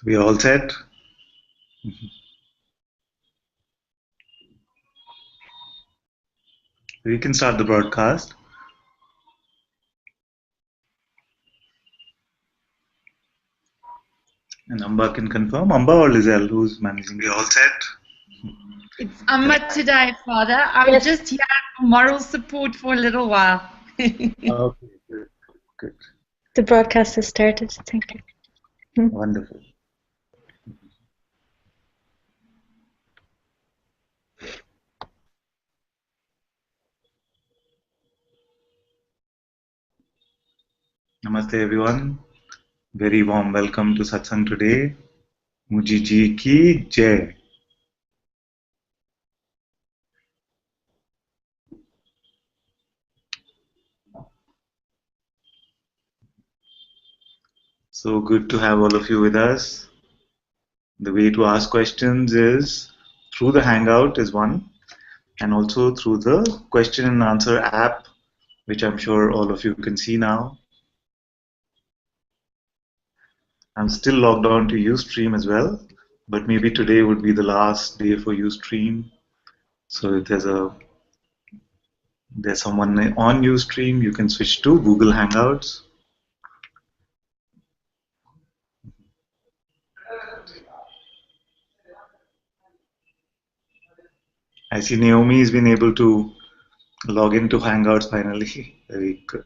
We all set? We can start the broadcast. And Amba can confirm. Amba or Lizelle, who's managing? We all set? It's Amba today, Father. I'm just here for moral support for a little while. Okay, good. Good. The broadcast has started. Thank you. Wonderful. Namaste everyone. Very warm welcome to Satsang today. Muji ji ki jai. So good to have all of you with us. The way to ask questions is through the Hangout is one, and also through the question and answer app, which I'm sure all of you can see now. I'm still logged on to Ustream as well, but maybe today would be the last day for Ustream. So if there's someone on Ustream, you can switch to Google Hangouts. I see Naomi has been able to log into Hangouts finally. Very good.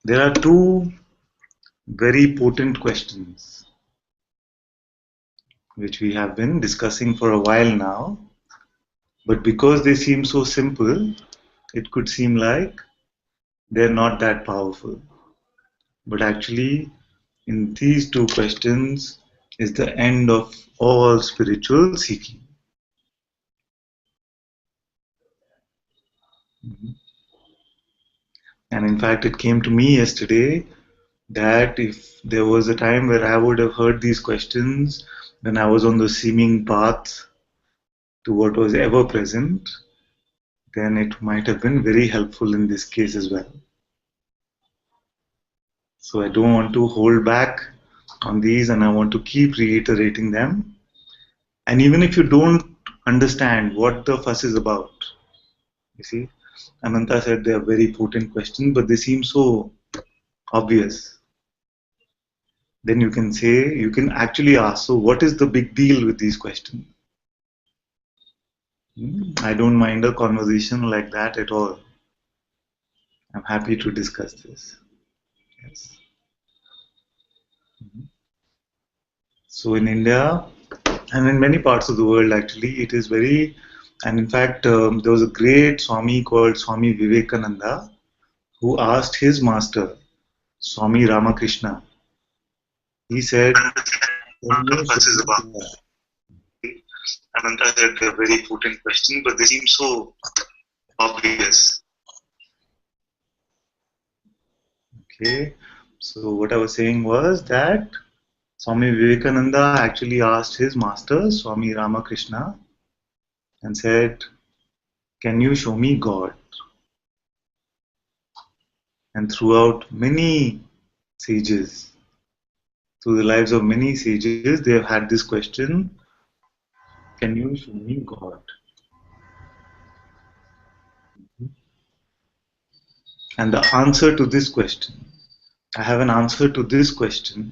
There are two very potent questions which we have been discussing for a while now, but because they seem so simple, it could seem like they're not that powerful. But actually, in these two questions is the end of all spiritual seeking. And in fact, it came to me yesterday that if there was a time where I would have heard these questions when I was on the seeming path to what was ever present, then it might have been very helpful in this case as well. So I don't want to hold back on these, and I want to keep reiterating them. And even if you don't understand what the fuss is about, you see, Ananta said they are very potent questions, but they seem so obvious. Then you can say, you can actually ask, so what is the big deal with these questions? I don't mind a conversation like that at all. I'm happy to discuss this. Yes. So in India, and in many parts of the world actually, it is very, and in fact, there was a great Swami called Swami Vivekananda who asked his master, Swami Ramakrishna. He said, Ananta said they're very potent questions, but they seem so obvious. Okay, so what I was saying was that Swami Vivekananda actually asked his master, Swami Ramakrishna, and said, can you show me God? And throughout many sages, through the lives of many sages, they have had this question, can you show me God? And the answer to this question, I have an answer to this question,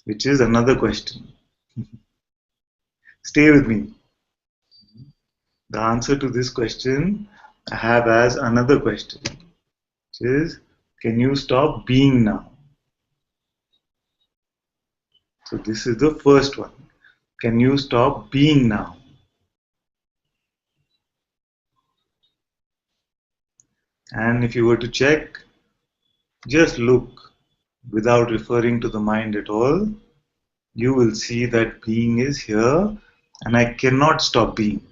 which is another question. Stay with me. The answer to this question, I have as another question, which is, can you stop being now? So this is the first one. Can you stop being now? And if you were to check, just look without referring to the mind at all, you will see that being is here and I cannot stop being.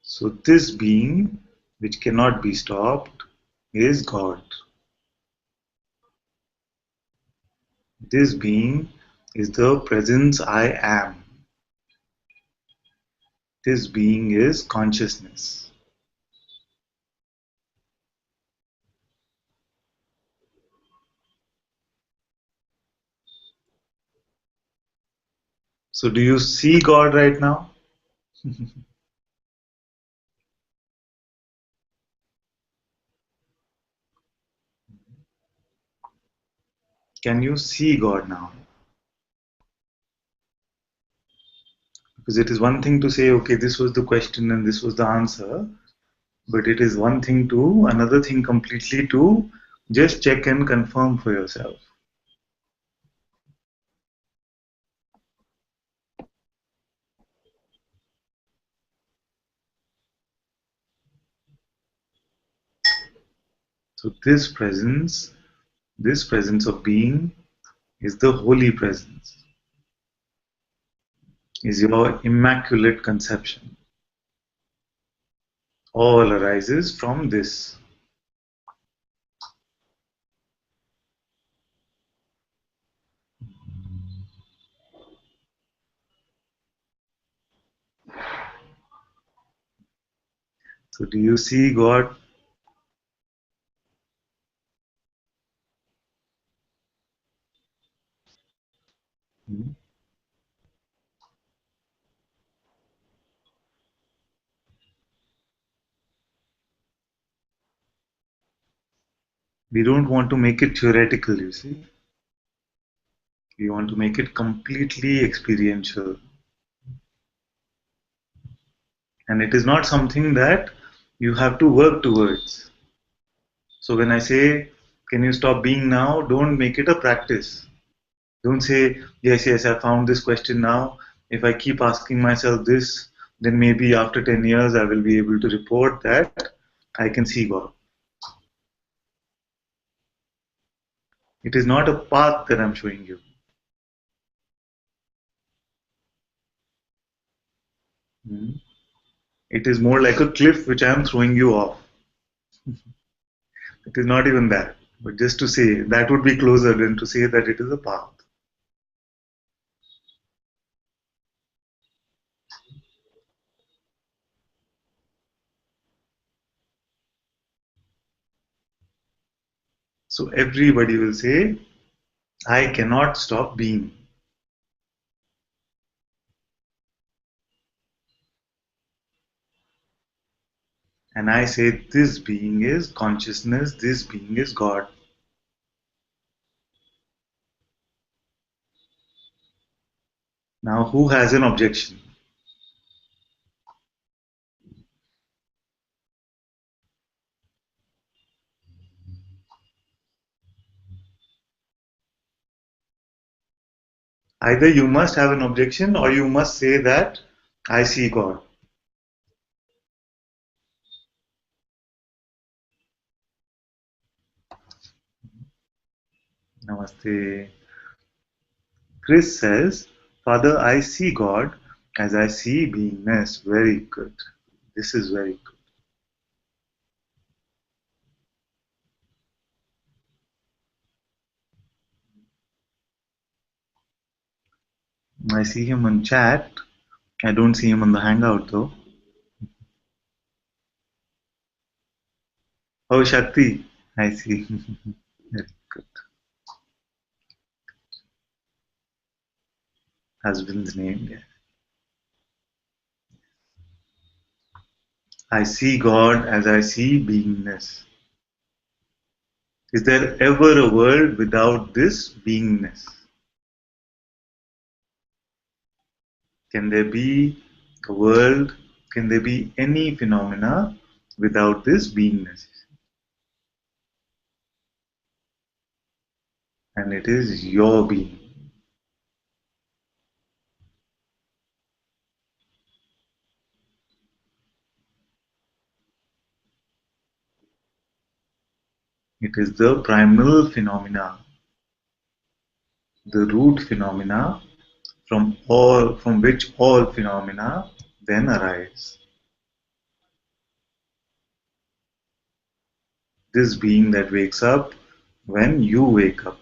So this being, which cannot be stopped, is God. This being is the presence I am. This being is consciousness. So do you see God right now? Can you see God now? Because it is one thing to say, okay, this was the question and this was the answer, but it is one thing to, another thing completely to just check and confirm for yourself. So this presence of being is the holy presence, is your immaculate conception. All arises from this. So do you see God? Hmm? We don't want to make it theoretical, you see. We want to make it completely experiential. And it is not something that you have to work towards. So when I say, can you stop being now? Don't make it a practice. Don't say, yes, yes, I found this question now. If I keep asking myself this, then maybe after 10 years I will be able to report that I can see God. It is not a path that I'm showing you. Hmm. It is more like a cliff which I am throwing you off. It is not even that. But just to say, that would be closer than to say that it is a path. So everybody will say, I cannot stop being. And I say, this being is consciousness, this being is God. Now, who has an objection? Either you must have an objection or you must say that I see God. Namaste. Chris says, Father, I see God as I see beingness. Very good. This is very good. I see him on chat. I don't see him on the hangout though. Oh, Shakti. I see. Very good. Husband's name, yeah. I see God as I see beingness. Is there ever a world without this beingness? Can there be a world? Can there be any phenomena without this beingness? And it is your being. It is the primal phenomena, the root phenomena from which all phenomena then arise. This being that wakes up when you wake up.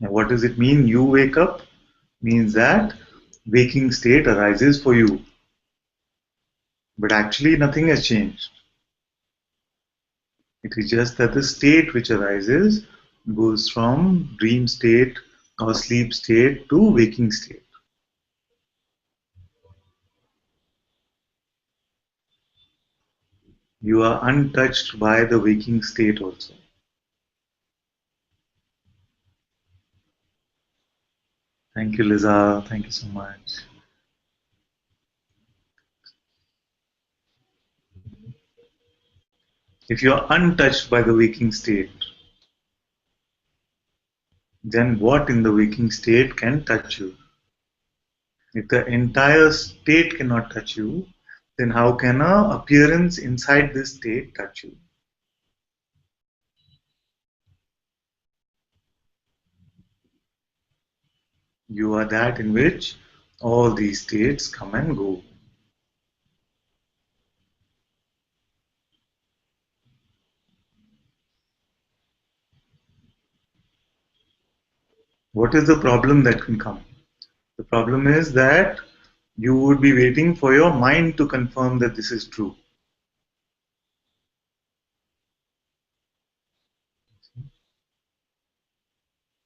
Now, what does it mean, you wake up? Means that waking state arises for you. But actually, nothing has changed. It is just that the state which arises goes from dream state or sleep state to waking state. You are untouched by the waking state also. Thank you, Liza. Thank you so much. If you are untouched by the waking state, then what in the waking state can touch you? If the entire state cannot touch you, then how can an appearance inside this state touch you? You are that in which all these states come and go. What is the problem that can come? The problem is that you would be waiting for your mind to confirm that this is true.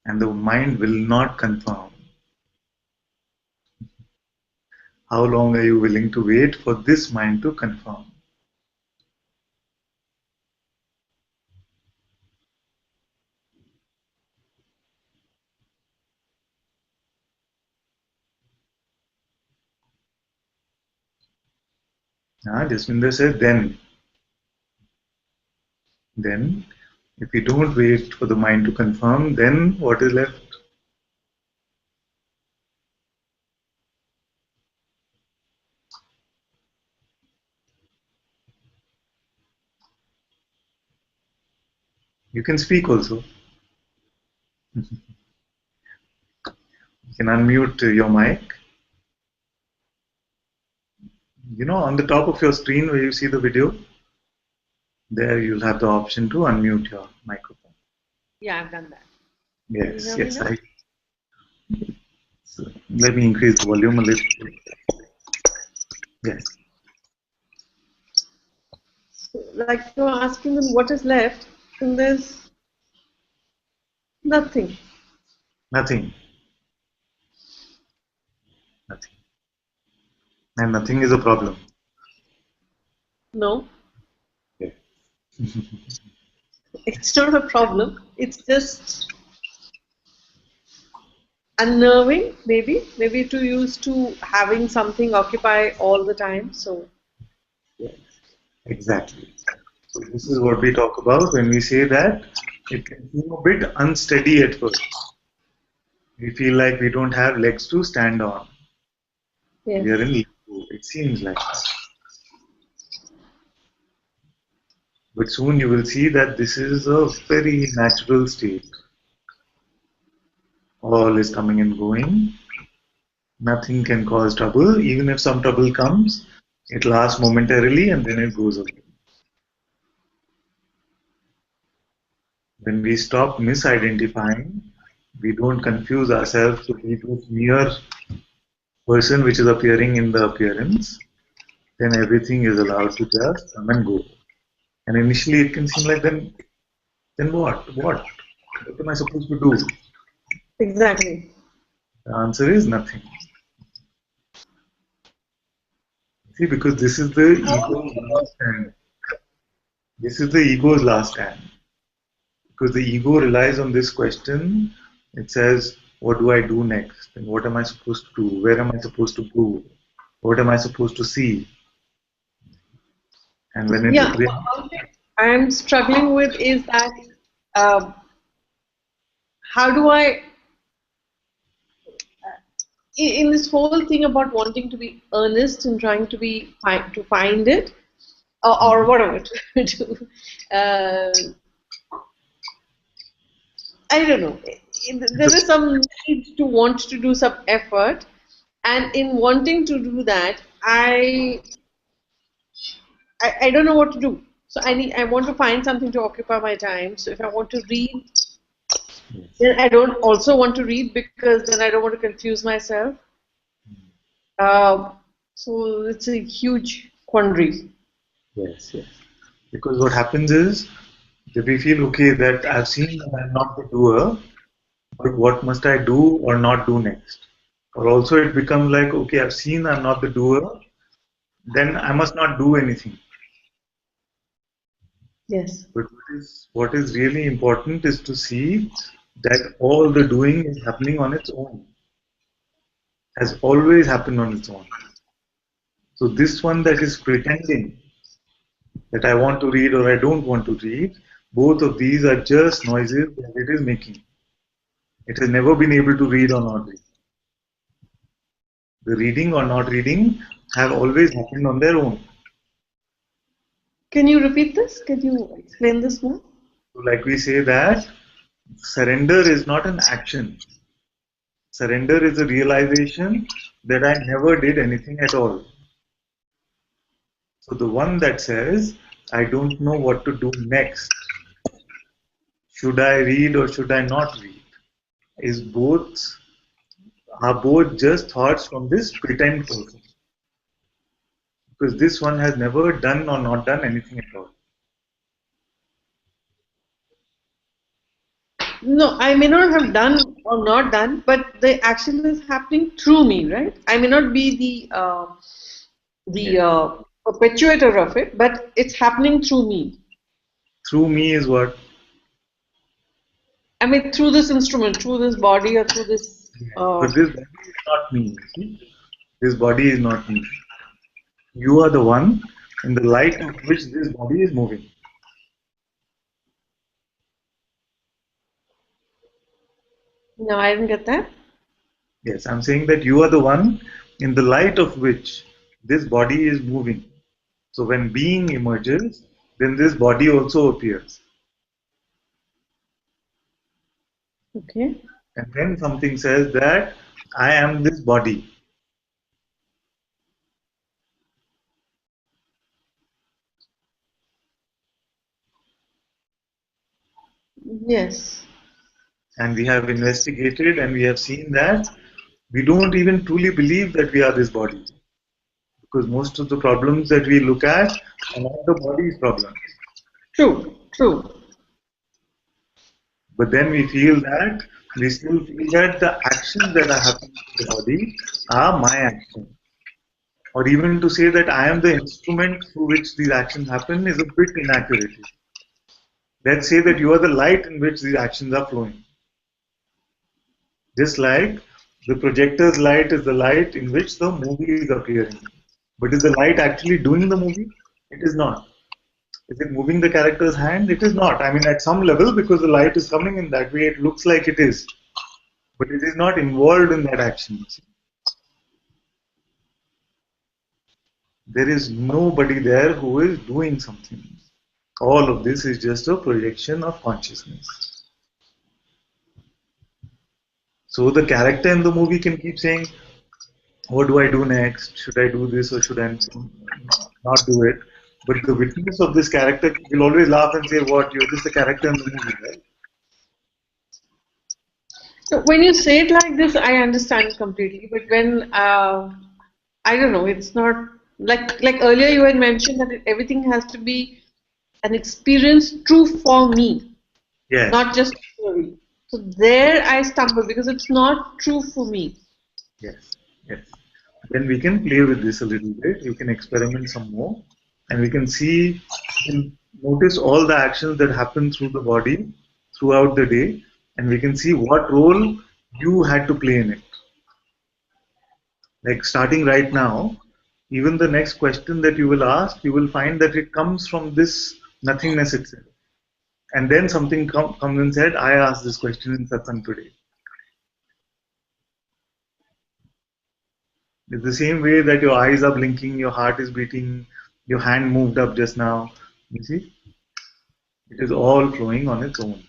And the mind will not confirm. How long are you willing to wait for this mind to confirm? Jasminder said, then, if we don't wait for the mind to confirm, then what is left? You can speak also. You can unmute your mic. You know, on the top of your screen where you see the video, there you'll have the option to unmute your microphone. Yeah, I've done that. Yes, yes. So let me increase the volume a little bit. Yes. So, like you're asking them what is left, and there's nothing. Nothing. Nothing. And nothing is a problem. No. Yeah. It's not a problem. It's just unnerving, maybe too used to having something occupy all the time. So Yes. Exactly. So this is what we talk about when we say that it can seem a bit unsteady at first. We feel like we don't have legs to stand on. yes. We are in limbo. It seems like that. But soon you will see that this is a very natural state. All is coming and going. Nothing can cause trouble. Even if some trouble comes, it lasts momentarily and then it goes away. When we stop misidentifying, we don't confuse ourselves to be this mere person which is appearing in the appearance, then everything is allowed to just come and go. And initially it can seem like then what? What am I supposed to do? Exactly. The answer is nothing. See, because this is the ego's last stand. This is the ego's last stand. Because the ego relies on this question. It says, what do I do next? And what am I supposed to do? Where am I supposed to go? What am I supposed to see? And when Yeah, it one thing I'm struggling with is that uh, how do I, in this whole thing about wanting to be earnest and trying to be to find it, or whatever to do, I don't know. There is some need to want to do some effort, and in wanting to do that, I don't know what to do. So I want to find something to occupy my time. So if I want to read, then I don't also want to read because then I don't want to confuse myself. So it's a huge quandary. Yes, yes. Because what happens is that we feel, okay, that I've seen that I'm not the doer, but what must I do or not do next? Or also it becomes like, okay, I've seen I'm not the doer, then I must not do anything. Yes. But what is really important is to see that all the doing is happening on its own, has always happened on its own. So this one that is pretending that I want to read or I don't want to read, both of these are just noises that it is making. It has never been able to read or not read. The reading or not reading have always happened on their own. Can you repeat this? Can you explain this more? So like we say that surrender is not an action. Surrender is a realization that I never did anything at all. So the one that says, I don't know what to do next, should I read or should I not read, are both just thoughts from this pretend person. Because this one has never done or not done anything at all. No, I may not have done or not done, but the action is happening through me, right? I may not be the perpetuator of it, but it's happening through me. Through me is what? I mean, through this instrument, through this body, or through this. But this body is not me. See? This body is not me. You are the one in the light of which this body is moving. No, I didn't get that. Yes, I'm saying that you are the one in the light of which this body is moving. So when being emerges, then this body also appears. Okay. And then something says that I am this body. Yes. And we have investigated and we have seen that we don't even truly believe that we are this body. Because most of the problems that we look at are not the body's problems. True. True. But then we feel that we still feel that the actions that are happening to the body are my actions. Or even to say that I am the instrument through which these actions happen is a bit inaccurate. Let's say that you are the light in which these actions are flowing. Just like the projector's light is the light in which the movie is appearing. But is the light actually doing the movie? It is not. Is it moving the character's hand? It is not. I mean, at some level, because the light is coming in that way, it looks like it is. But it is not involved in that action. There is nobody there who is doing something. All of this is just a projection of consciousness. So the character in the movie can keep saying, what do I do next? Should I do this or should I not do it? But the witness of this character will always laugh and say, what, you're just a character in the movie, right? So when you say it like this, I understand it completely. But when I don't know, it's not like earlier you had mentioned that everything has to be an experience true for me, Yes. not just theory. So there I stumble because it's not true for me. Yes, yes. Then we can play with this a little bit. We can experiment some more, and we can see, we can notice all the actions that happen through the body, throughout the day, and we can see what role you had to play in it. Like starting right now, even the next question that you will ask, you will find that it comes from this nothingness itself. And then something comes and said, I asked this question in satsang today. It's the same way that your eyes are blinking, your heart is beating, your hand moved up just now. You see? It is all flowing on its own.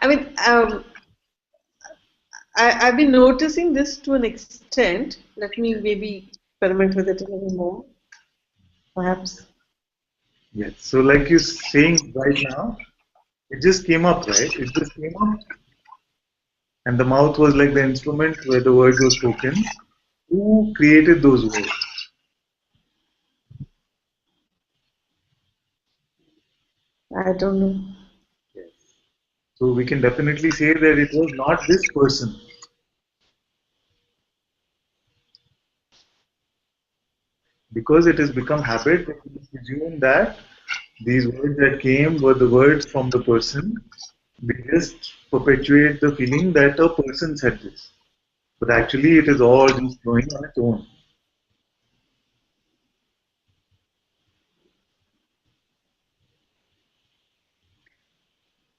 I mean, I've been noticing this to an extent. Let me maybe experiment with it a little more, perhaps. Yes. So like you're saying right now, it just came up, right? It just came up. And the mouth was like the instrument where the words were spoken. Who created those words? I don't know. Yes. So we can definitely say that it was not this person. Because it has become habit, we assume that these words that came were the words from the person. We just perpetuate the feeling that a person said this. But actually it is all just flowing on its own.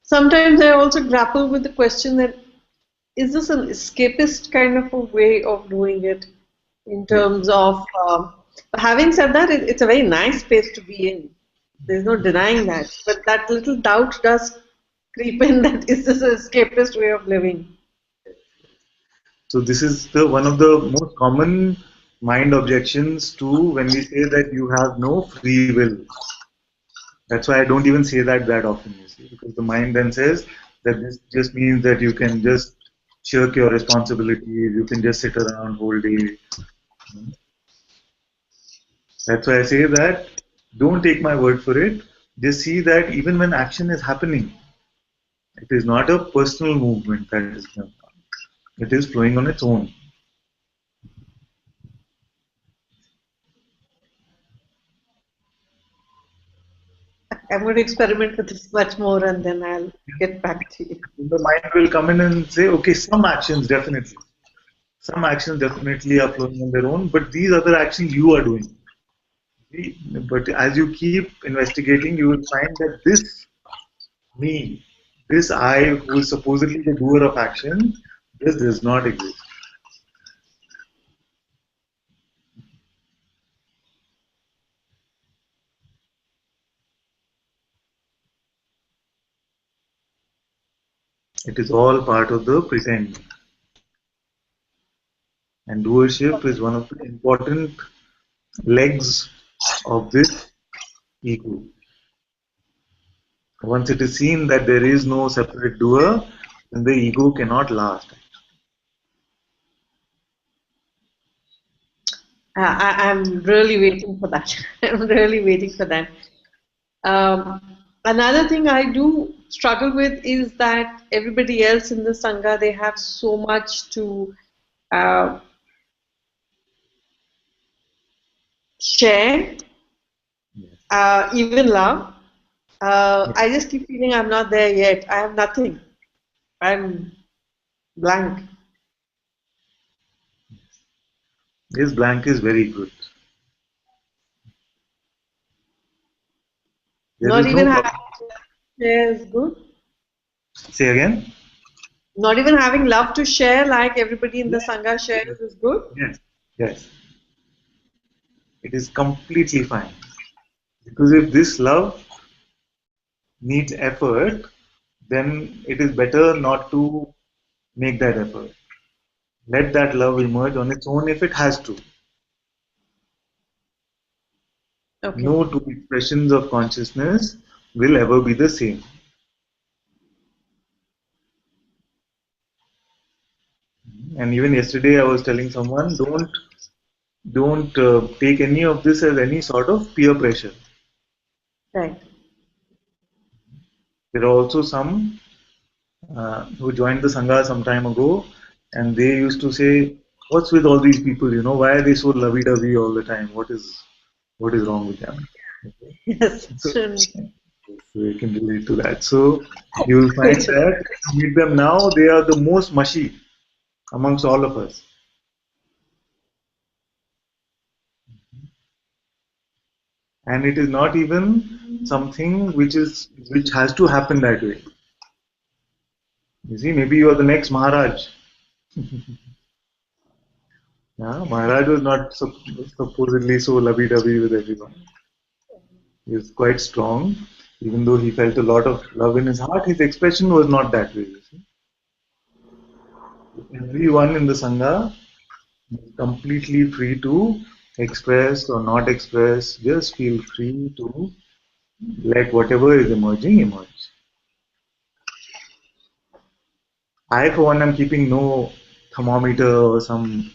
Sometimes I also grapple with the question that is this an escapist kind of a way of doing it in terms of having said that it's a very nice space to be in. There's no denying that, but that little doubt does creep in that is this an escapist way of living? So this is one of the most common mind objections to when we say that you have no free will. That's why I don't even say that often, you see, because the mind then says that this just means that you can just shirk your responsibilities, you can just sit around whole day. That's why I say that don't take my word for it. Just see that even when action is happening, it is not a personal movement that is going on. It is flowing on its own. I'm going to experiment with this much more and then I'll get back to you. The mind will come in and say, okay, some actions definitely are flowing on their own, but these other actions you are doing. But as you keep investigating, you will find that this me, this I, who is supposedly the doer of action, this does not exist. It is all part of the pretend. And doership is one of the important legs of this ego. Once it is seen that there is no separate doer, then the ego cannot last. I'm really waiting for that. I'm really waiting for that. Another thing I do struggle with is that everybody else in the Sangha, they have so much to share, even love. I just keep feeling I'm not there yet. I have nothing. I'm blank. This blank is very good. Not even having love to share is good. Say again? Not even having love to share like everybody in the Sangha shares is good. Yes. Yes. It is completely fine. Because if this love needs effort, then it is better not to make that effort. Let that love emerge on its own if it has to. Okay. No two expressions of consciousness will ever be the same. And even yesterday I was telling someone, don't take any of this as any sort of peer pressure. Right. There are also some who joined the Sangha some time ago, and they used to say, what's with all these people, why are they so lovey-dovey all the time? What is what is wrong with them. Okay. Yes, So, sure. so you can relate to that. So you will find that if you meet them now, they are the most mushy amongst all of us. And it is not even something which has to happen that way. You see, maybe you are the next Maharaj. Yeah, Maharaj was not supposedly so lovey-dovey with everyone. He was quite strong, even though he felt a lot of love in his heart. His expression was not that way. You see, everyone in the sangha is completely free to express or not express. Just feel free to let whatever is emerging emerge. I, for one, am keeping no thermometer or some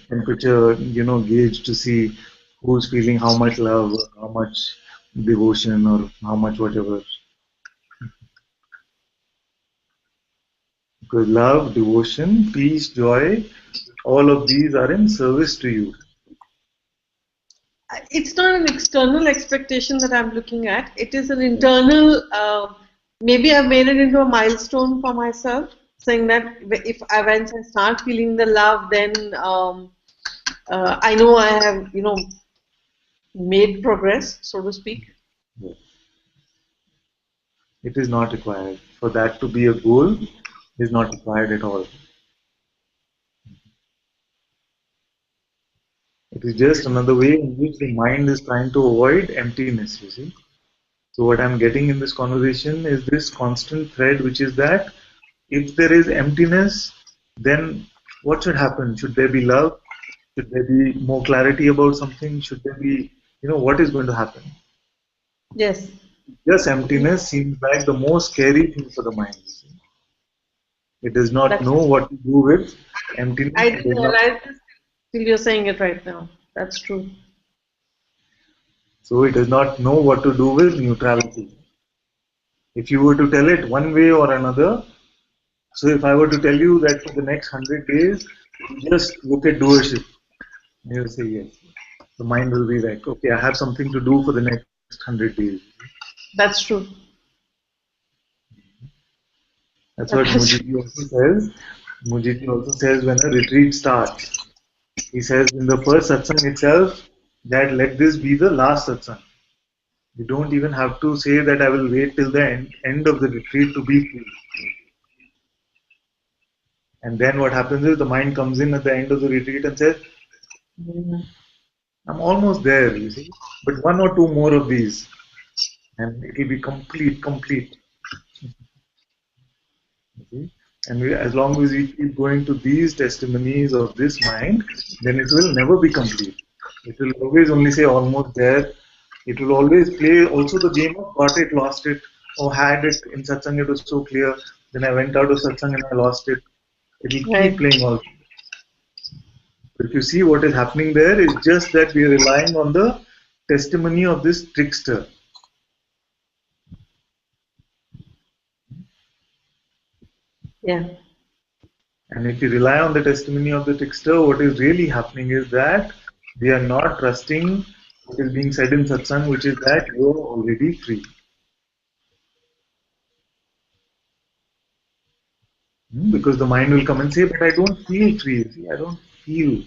temperature, gauge to see who's feeling how much love, or how much devotion, or how much whatever. Because love, devotion, peace, joy, all of these are in service to you. It's not an external expectation that I'm looking at. It is an internal, maybe I've made it into a milestone for myself, saying that if I once I start feeling the love, then I know I have, made progress, so to speak. Yes. It is not required. For that to be a goal, is not required at all. It is just another way in which the mind is trying to avoid emptiness, you see. So what I'm getting in this conversation is this constant thread, which is that if there is emptiness, then what should happen? Should there be love? Should there be more clarity about something? Should there be, what is going to happen? Yes. Just emptiness seems like the most scary thing for the mind. You see. It does not That's know what to do with emptiness. I It didn't does not. realize this till you're saying it right now. That's true. So it does not know what to do with neutrality. If you were to tell it one way or another, so if I were to tell you that for the next 100 days, just look at doership, you'll say yes. The mind will be like, okay, I have something to do for the next 100 days. That's true. That's what That's Mujiti also says. Mujiti also says when a retreat starts, he says in the first satsang itself that let this be the last satsang. You don't even have to say that I will wait till the end of the retreat to be free. And then what happens is the mind comes in at the end of the retreat and says, "Hmm, I'm almost there, you see, but one or two more of these, and it will be complete. You see? And as long as we keep going to these testimonies of this mind, then it will never be complete. It will always only say almost there. It will always play also the game of got it, lost it, or had it in satsang, it was so clear. Then I went out of satsang and I lost it. It will keep right. playing all. But if you see what is happening there is just that we are relying on the testimony of this trickster. Yeah. And if you rely on the testimony of the trickster, what is really happening is that we are not trusting what is being said in satsang, which is that you are already free. Because the mind will come and say, but I don't feel free. See, I don't feel.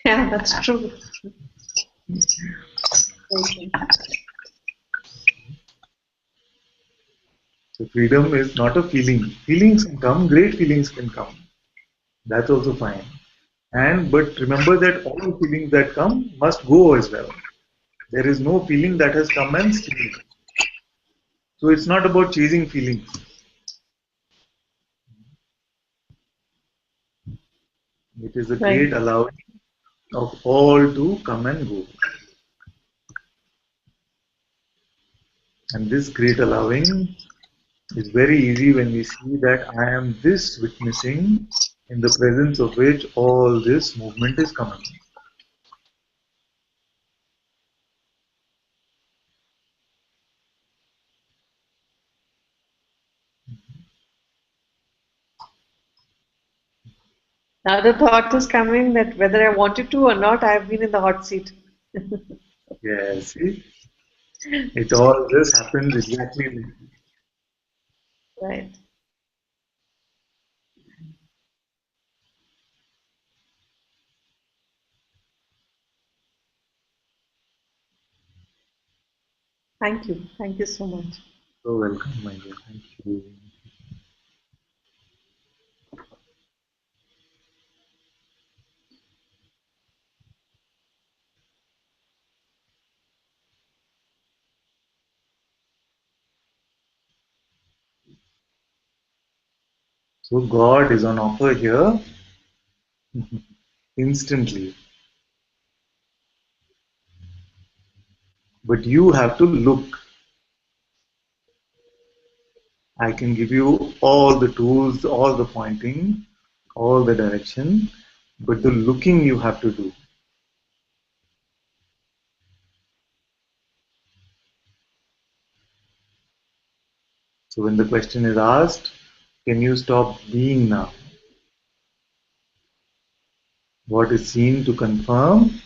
Yeah, that's true. So freedom is not a feeling. Feelings can come, great feelings can come. That's also fine. But remember that all feelings that come must go as well. There is no feeling that has come and stayed. So it's not about chasing feelings. It is a great Right. allowing of all to come and go. And this great allowing is very easy when we see that I am this witnessing in the presence of which all this movement is coming. Now the thought is coming that whether I wanted to or not, I've been in the hot seat. Yeah, see, it all just happens exactly like that. Right. Thank you. Thank you so much. So welcome, my dear. Thank you. So God is on offer here instantly, but you have to look. I can give you all the tools, all the pointing, all the direction, but the looking you have to do. So when the question is asked, can you stop being now? What is seen to confirm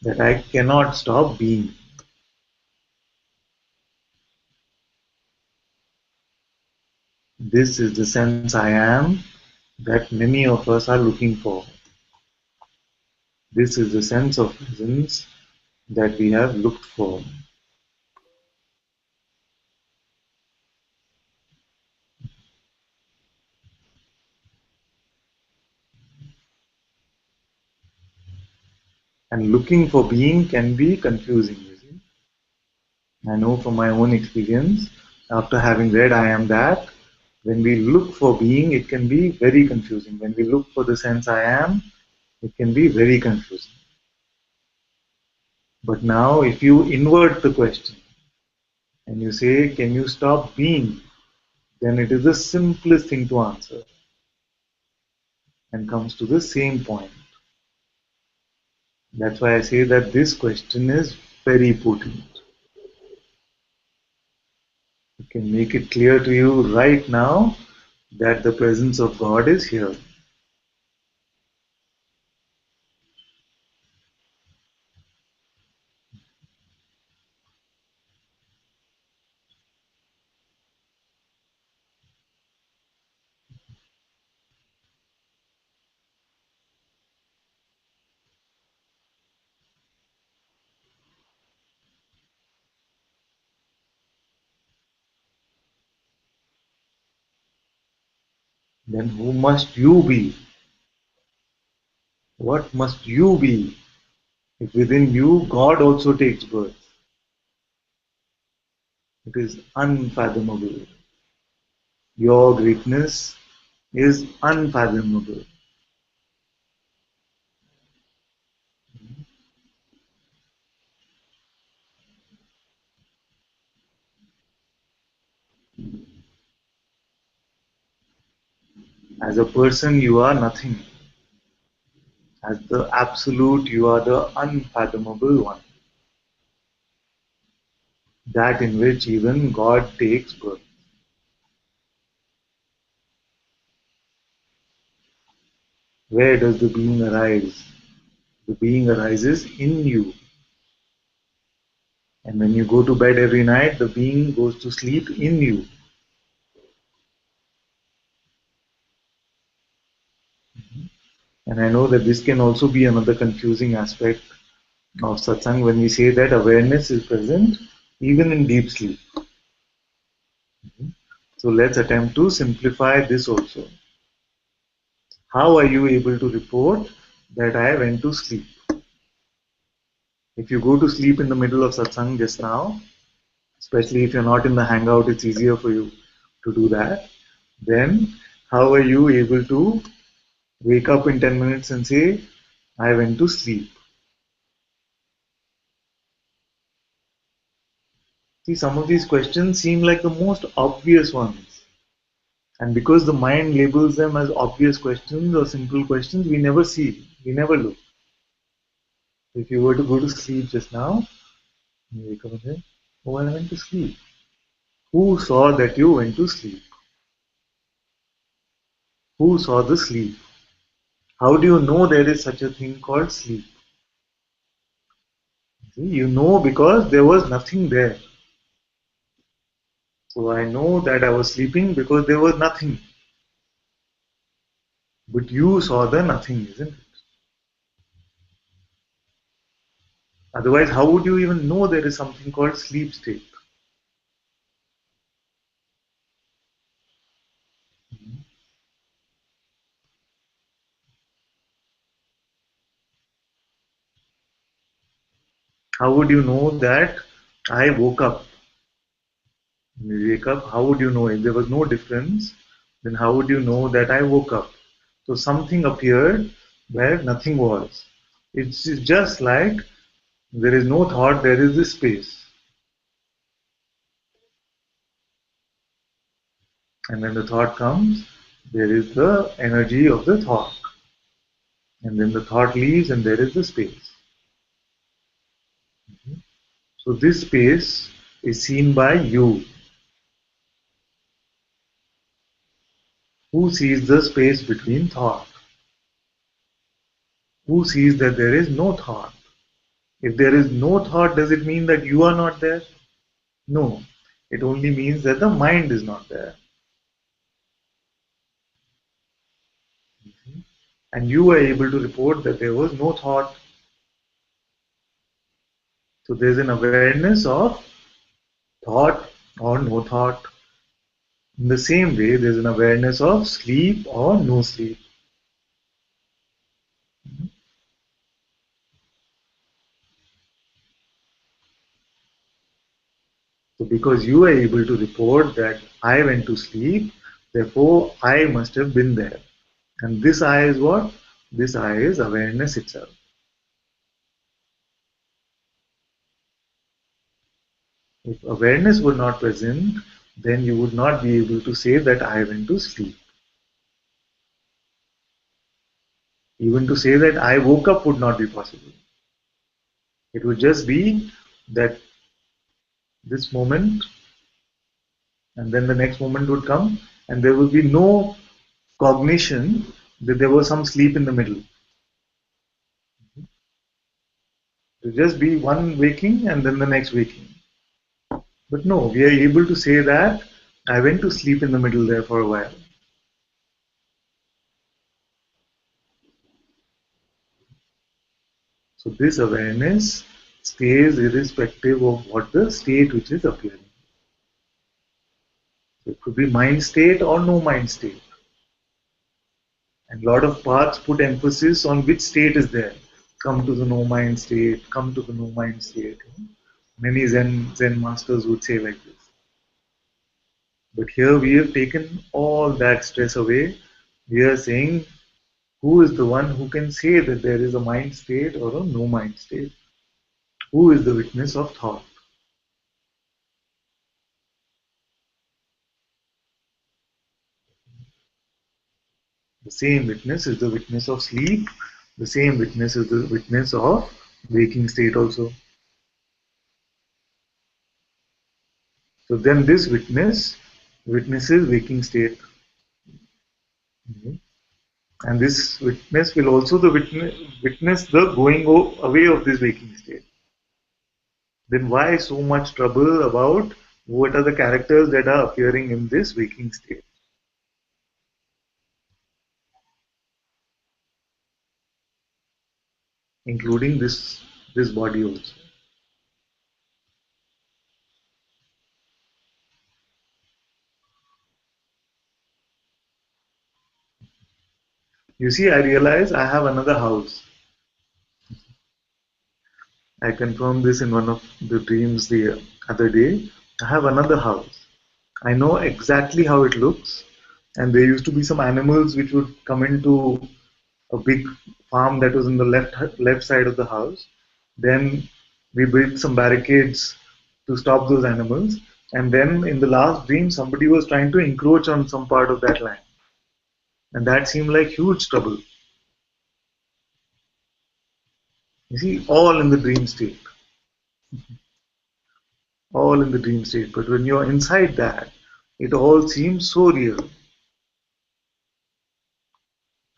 that I cannot stop being. This is the sense I am that many of us are looking for. This is the sense of presence that we have looked for. And looking for being can be confusing, you see. I know from my own experience, after having read I am that, when we look for being, it can be very confusing. When we look for the sense I am, it can be very confusing. But now, if you invert the question and you say, can you stop being? Then it is the simplest thing to answer and comes to the same point. That's why I say that this question is very potent. It can make it clear to you right now that the presence of God is here. Then who must you be? What must you be if within you God also takes birth? It is unfathomable. Your greatness is unfathomable. As a person, you are nothing. As the absolute, you are the unfathomable one. That in which even God takes birth. Where does the being arise? The being arises in you. And when you go to bed every night, the being goes to sleep in you. And I know that this can also be another confusing aspect of satsang when we say that awareness is present even in deep sleep. So let's attempt to simplify this also. How are you able to report that I went to sleep? If you go to sleep in the middle of satsang just now, especially if you're not in the hangout, it's easier for you to do that. Then how are you able to wake up in 10 minutes and say, I went to sleep? See, some of these questions seem like the most obvious ones. And because the mind labels them as obvious questions or simple questions, we never see, we never look. If you were to go to sleep just now, you wake up and say, oh, I went to sleep. Who saw that you went to sleep? Who saw the sleep? How do you know there is such a thing called sleep? See, you know because there was nothing there. So I know that I was sleeping because there was nothing. But you saw the nothing, isn't it? Otherwise, how would you even know there is something called sleep state? How would you know that I woke up? When you wake up, how would you know? If there was no difference, then how would you know that I woke up? So something appeared where nothing was. It's just like there is no thought, there is this space. And when the thought comes, there is the energy of the thought. And then the thought leaves and there is the space. So this space is seen by you. Who sees the space between thought? Who sees that there is no thought? If there is no thought, does it mean that you are not there? No. It only means that the mind is not there. And you were able to report that there was no thought. So there's an awareness of thought or no thought. In the same way, there's an awareness of sleep or no sleep. So because you are able to report that I went to sleep, therefore I must have been there. And this I is what? This I is awareness itself. If awareness were not present, then you would not be able to say that I went to sleep. Even to say that I woke up would not be possible. It would just be that this moment, and then the next moment would come, and there would be no cognition that there was some sleep in the middle. It would just be one waking and then the next waking. But no, we are able to say that I went to sleep in the middle there for a while. So this awareness stays irrespective of what the state which is appearing. So it could be mind state or no mind state. And a lot of paths put emphasis on which state is there. Come to the no mind state, come to the no mind state. Many Zen masters would say like this. But here we have taken all that stress away. We are saying, who is the one who can say that there is a mind state or a no mind state? Who is the witness of thought? The same witness is the witness of sleep. The same witness is the witness of waking state also. So then this witness witnesses waking state. And this witness will also witness the going away of this waking state. Then why so much trouble about what are the characters that are appearing in this waking state? Including this body also. You see, I realize I have another house. I confirmed this in one of the dreams the other day. I have another house. I know exactly how it looks. And there used to be some animals which would come into a big farm that was in the left side of the house. Then we built some barricades to stop those animals. And then in the last dream, somebody was trying to encroach on some part of that land. And that seemed like huge trouble. You see, all in the dream state. All in the dream state. But when you're inside that, it all seems so real.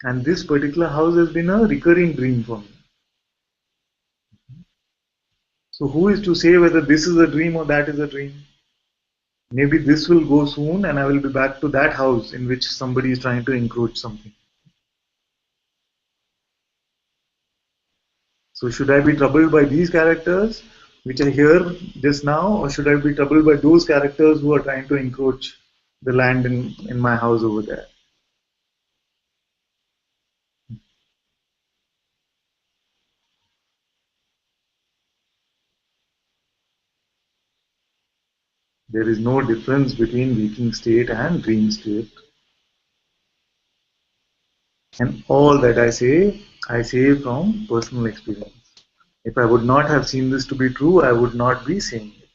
And this particular house has been a recurring dream for me. So who is to say whether this is a dream or that is a dream? Maybe this will go soon and I will be back to that house in which somebody is trying to encroach something. So should I be troubled by these characters which are here just now, or should I be troubled by those characters who are trying to encroach the land in my house over there? There is no difference between waking state and dream state. And all that I say from personal experience. If I would not have seen this to be true, I would not be saying it.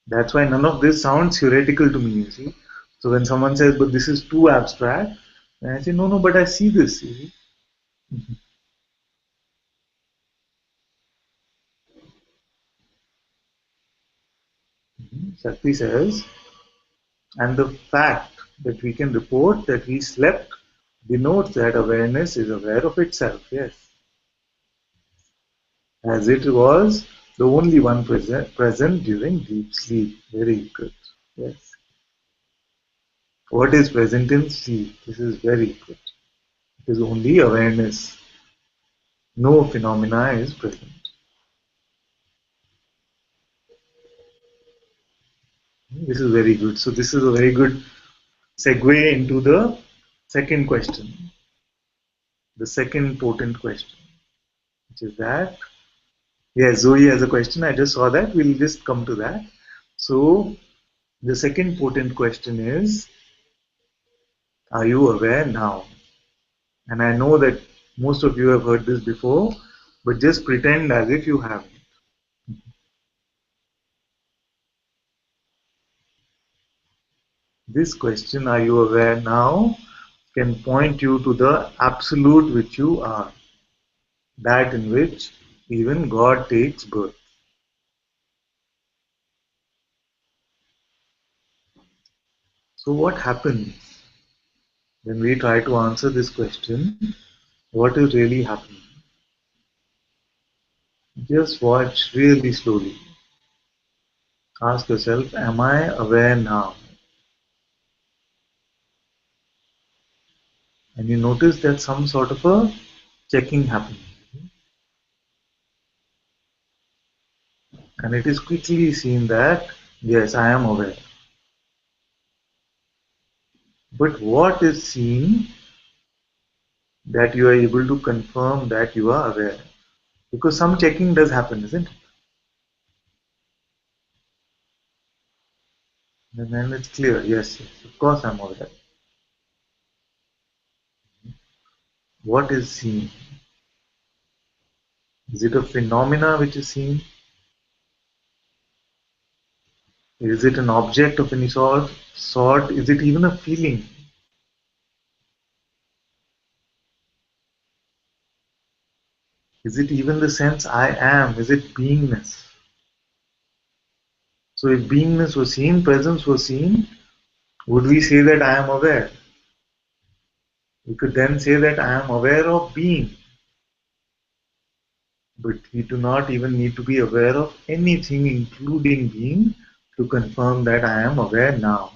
That's why none of this sounds theoretical to me, you see. So when someone says, but this is too abstract, then I say, no, but I see this, you see. Shakti says, and the fact that we can report that we slept denotes that awareness is aware of itself, yes. As it was the only one present during deep sleep. Very good, yes. What is present in sleep? This is very good. It is only awareness. No phenomena is present. This is very good. So this is a very good segue into the second question. The second potent question, which is that, yes, Zoe has a question. I just saw that. We'll just come to that. So the second potent question is, are you aware now? And I know that most of you have heard this before, but just pretend as if you haven't. This question, are you aware now, can point you to the absolute which you are, that in which even God takes birth. So what happens when we try to answer this question? What is really happening? Just watch really slowly. Ask yourself, am I aware now? And you notice that some sort of a checking happens. And it is quickly seen that, yes, I am aware. But what is seen that you are able to confirm that you are aware? Because some checking does happen, isn't it? And then it's clear, yes, of course I'm aware. What is seen? Is it a phenomena which is seen? Is it an object of any sort? Is it even a feeling? Is it even the sense I am? Is it beingness? So if beingness was seen, presence was seen, would we say that I am aware? We could then say that I am aware of being. But we do not even need to be aware of anything, including being, to confirm that I am aware now.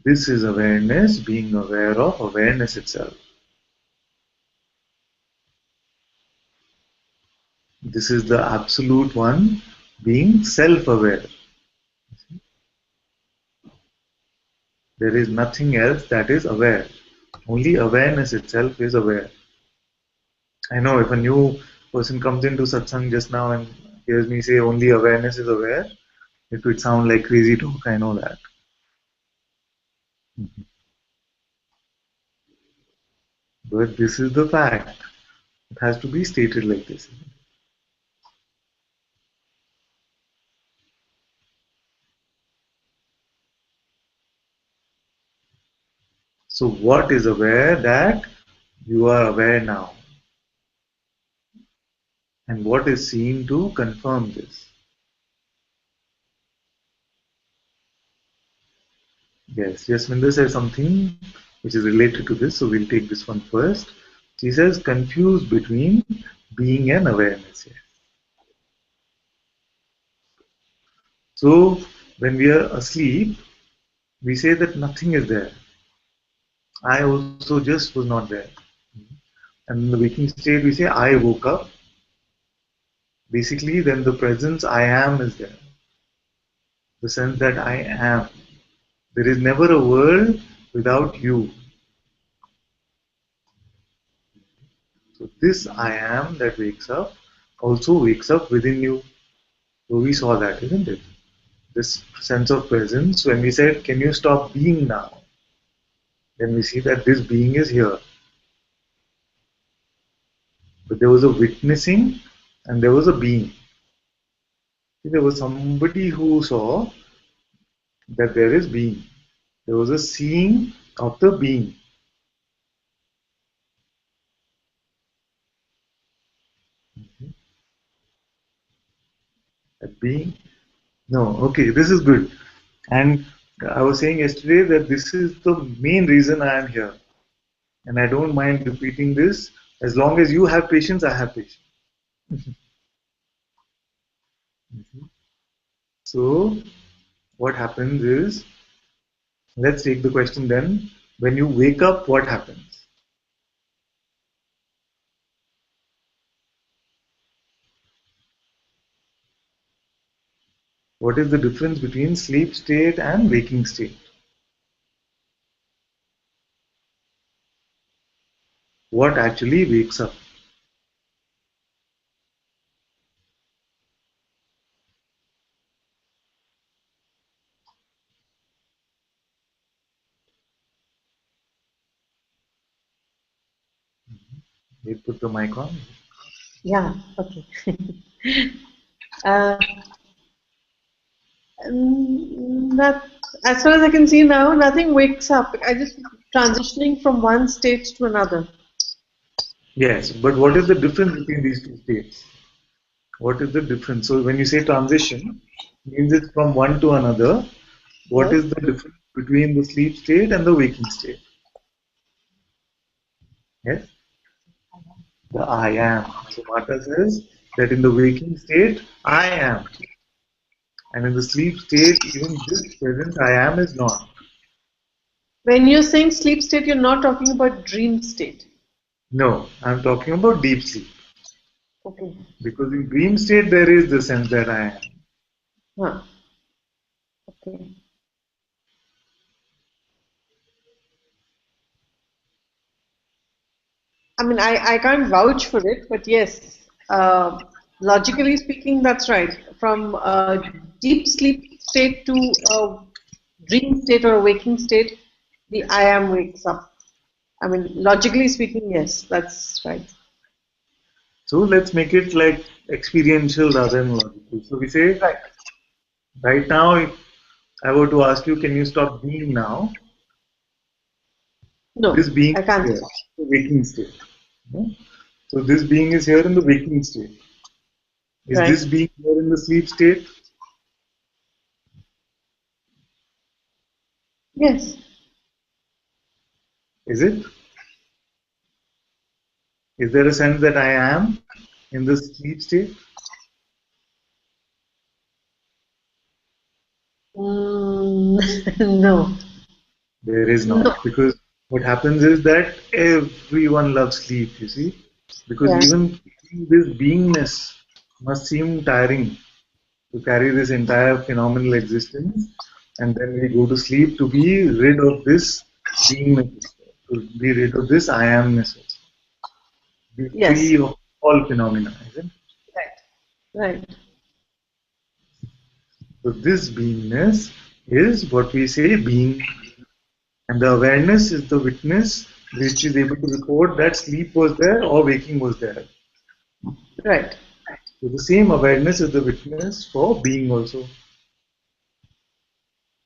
This is awareness, being aware of awareness itself. This is the absolute one, being self-aware. There is nothing else that is aware. Only awareness itself is aware. I know if a new person comes into satsang just now and hears me say only awareness is aware, it would sound like crazy talk, I know that. But this is the fact. It has to be stated like this. So what is aware? That you are aware now. And what is seen to confirm this? Yes, Yasminder says something which is related to this, so we'll take this one first. She says confused between being and awareness. So when we are asleep, we say that nothing is there. I also just was not there. And in the waking state, we say I woke up. Basically, then the presence I am is there. The sense that I am. There is never a world without you. So this I am that wakes up also wakes up within you. So we saw that, isn't it? This sense of presence. When we said, can you stop being now? Then we see that this being is here. But there was a witnessing and there was a being. There was somebody who saw that there is being. There was a seeing of the being. A being. No, okay, this is good. And I was saying yesterday that this is the main reason I am here. And I don't mind repeating this. As long as you have patience, I have patience. So, what happens is, let's take the question then. When you wake up, what happens? What is the difference between sleep state and waking state? What actually wakes up? You put the mic on. Yeah, okay. uh, Not, as far as I can see now, nothing wakes up. I just transitioning from one state to another. Yes, but what is the difference between these two states? What is the difference? So when you say transition, means it's from one to another. What Yes. is the difference between the sleep state and the waking state? Yes, the I am. So Mata says that in the waking state, I am. And in the sleep state, even this present I am is not. When you're saying sleep state, you're not talking about dream state. No, I'm talking about deep sleep. Okay. Because in dream state, there is the sense that I am. Huh. Okay. I mean, I can't vouch for it, but yes, logically speaking, that's right. From a deep sleep state to a dream state or a waking state, the I am wakes up. I mean, logically speaking, yes, that's right. So let's make it like experiential rather than logical. So we say, Right. right now, if I were to ask you, can you stop being now? No, This being I can't. here, the waking state. No? So this being is here in the waking state. Is Right. this being here in the sleep state? Yes. Is it? Is there a sense that I am in the sleep state? No. There is not. No. Because what happens is that everyone loves sleep, you see. Because Yeah. even this beingness must seem tiring to carry this entire phenomenal existence, and then we go to sleep to be rid of this beingness, to be rid of this I amness, be Yes. free of all phenomena, isn't it? Right. Right. So this beingness is what we say being, and the awareness is the witness which is able to report that sleep was there or waking was there. Right. So the same awareness is the witness for being also.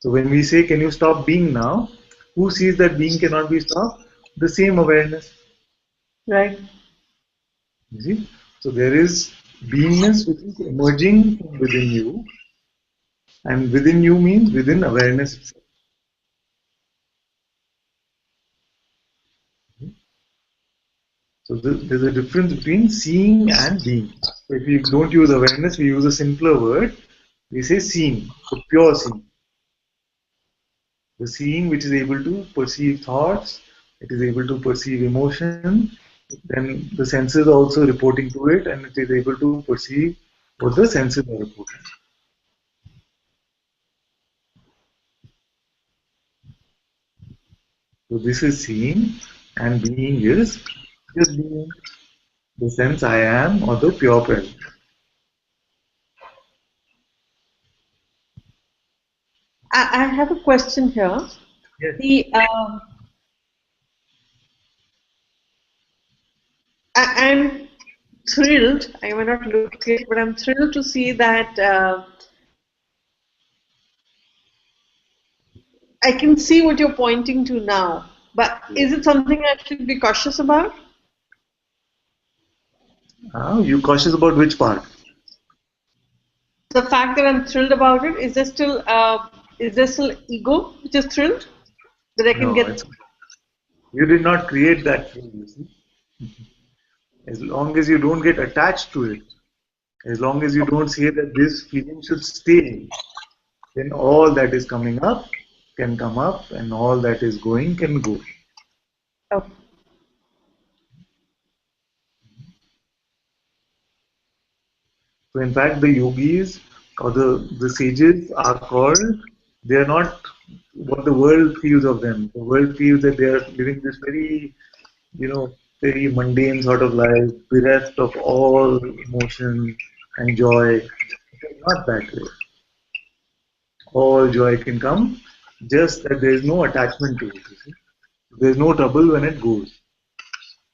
So when we say, can you stop being now? Who sees that being cannot be stopped? The same awareness. Right. You see? So there is beingness which is emerging from within you, and within you means within awareness itself. So there's a difference between seeing and being. So if we don't use awareness, we use a simpler word. We say seeing, so pure seeing. The seeing which is able to perceive thoughts, it is able to perceive emotion, then the senses are also reporting to it, and it is able to perceive what the senses are reporting. So this is seeing, and being is just being, the sense I am or the pure presence. I have a question here. Yes. I'm thrilled. I may not look it, but I'm thrilled to see that I can see what you're pointing to now. But is it something I should be cautious about? You cautious about which part? The fact that I'm thrilled about it, is there still ego which is thrilled? That I can No, get. you did not create that feeling, you see. As long as you don't get attached to it, as long as you don't say that this feeling should stay, then all that is coming up can come up, and all that is going can go. Oh. So in fact, the yogis or the sages are called, they are not what the world feels of them. The world feels that they are living this very, very mundane sort of life, bereft of all emotion and joy. It is not that way. All joy can come, just that there is no attachment to it. You see? There is no trouble when it goes.